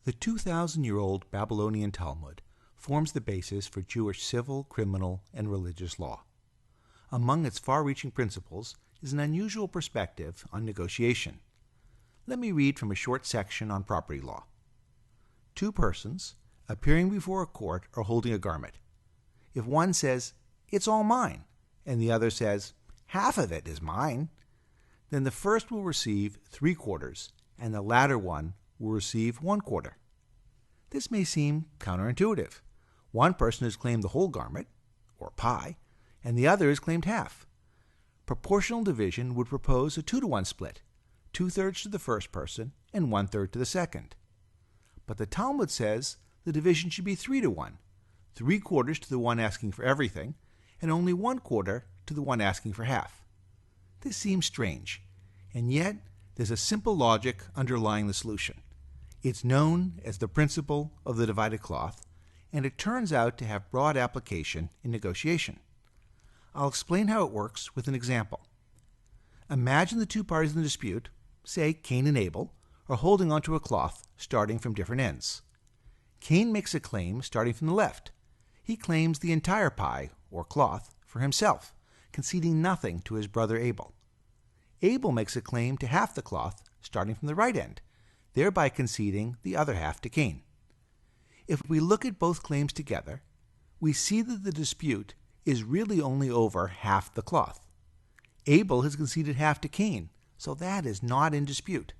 The 2,000-year-old Babylonian Talmud forms the basis for Jewish civil, criminal, and religious law. Among its far-reaching principles is an unusual perspective on negotiation. Let me read from a short section on property law. Two persons, appearing before a court, are holding a garment. If one says, "It's all mine," and the other says, "Half of it is mine," then the first will receive 3/4, and the latter one will receive 1/4. This may seem counterintuitive. One person has claimed the whole garment, or pie, and the other has claimed half. Proportional division would propose a 2-to-1 split, 2/3 to the first person and 1/3 to the second. But the Talmud says the division should be 3-to-1, 3/4 to the one asking for everything, and only 1/4 to the one asking for half. This seems strange, and yet there's a simple logic underlying the solution. It's known as the principle of the divided cloth, and it turns out to have broad application in negotiation. I'll explain how it works with an example. Imagine the two parties in the dispute, say Cain and Abel, are holding onto a cloth starting from different ends. Cain makes a claim starting from the left. He claims the entire pie, or cloth, for himself, conceding nothing to his brother Abel. Abel makes a claim to half the cloth starting from the right end, thereby conceding the other half to Cain. If we look at both claims together, we see that the dispute is really only over half the cloth. Abel has conceded half to Cain, so that is not in dispute.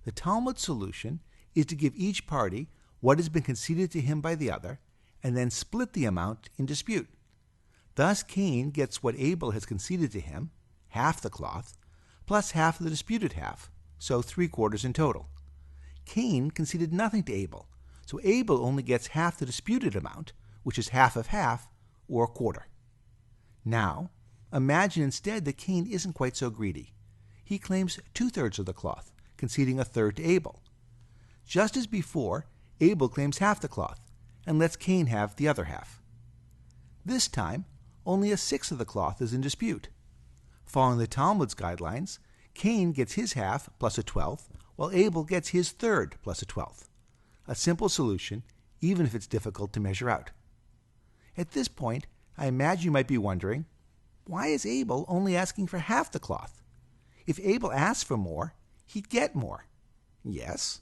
The Talmud's solution is to give each party what has been conceded to him by the other, and then split the amount in dispute. Thus Cain gets what Abel has conceded to him, half the cloth, plus half of the disputed half, so 3/4 in total. Cain conceded nothing to Abel, so Abel only gets half the disputed amount, which is half of half, or 1/4. Now, imagine instead that Cain isn't quite so greedy. He claims 2/3 of the cloth, conceding 1/3 to Abel. Just as before, Abel claims half the cloth, and lets Cain have the other half. This time, only 1/6 of the cloth is in dispute. Following the Talmud's guidelines, Cain gets his half plus 1/12, while Abel gets his 1/3 plus 1/12. A simple solution, even if it's difficult to measure out. At this point, I imagine you might be wondering, why is Abel only asking for half the cloth? If Abel asked for more, he'd get more. Yes,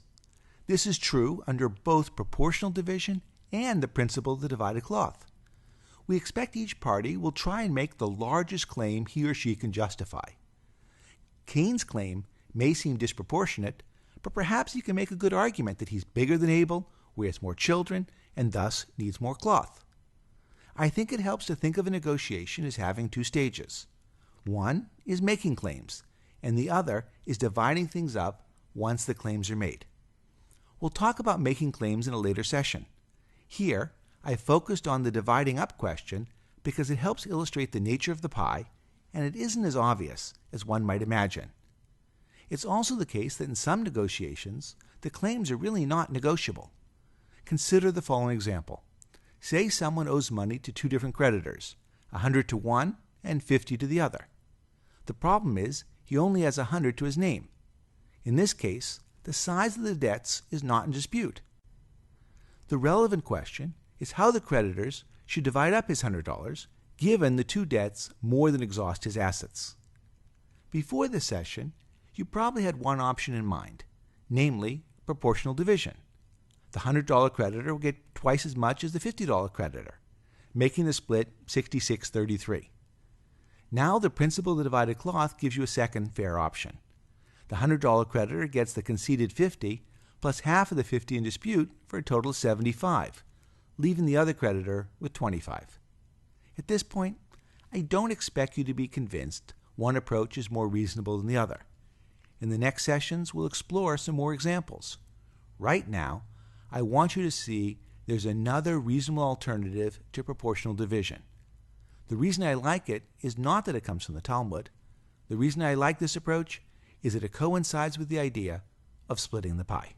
this is true under both proportional division and the principle of the divided cloth. We expect each party will try and make the largest claim he or she can justify. Cain's claim may seem disproportionate, but perhaps you can make a good argument that he's bigger than Abel, or he has more children, and thus needs more cloth. I think it helps to think of a negotiation as having 2 stages. One is making claims, and the other is dividing things up once the claims are made. We'll talk about making claims in a later session. Here, I focused on the dividing up question because it helps illustrate the nature of the pie, and it isn't as obvious as one might imagine. It's also the case that in some negotiations, the claims are really not negotiable. Consider the following example. Say someone owes money to 2 different creditors, 100 to one and 50 to the other. The problem is he only has 100 to his name. In this case, the size of the debts is not in dispute. The relevant question is how the creditors should divide up his $100, given the 2 debts more than exhaust his assets. Before this session, you probably had one option in mind, namely proportional division. The $100 creditor will get twice as much as the $50 creditor, making the split 66-33. Now the principle of the divided cloth gives you a second fair option. The $100 creditor gets the conceded 50 plus half of the 50 in dispute for a total of 75, leaving the other creditor with 25. At this point, I don't expect you to be convinced one approach is more reasonable than the other. In the next sessions, we'll explore some more examples. Right now, I want you to see there's another reasonable alternative to proportional division. The reason I like it is not that it comes from the Talmud. The reason I like this approach is that it coincides with the idea of splitting the pie.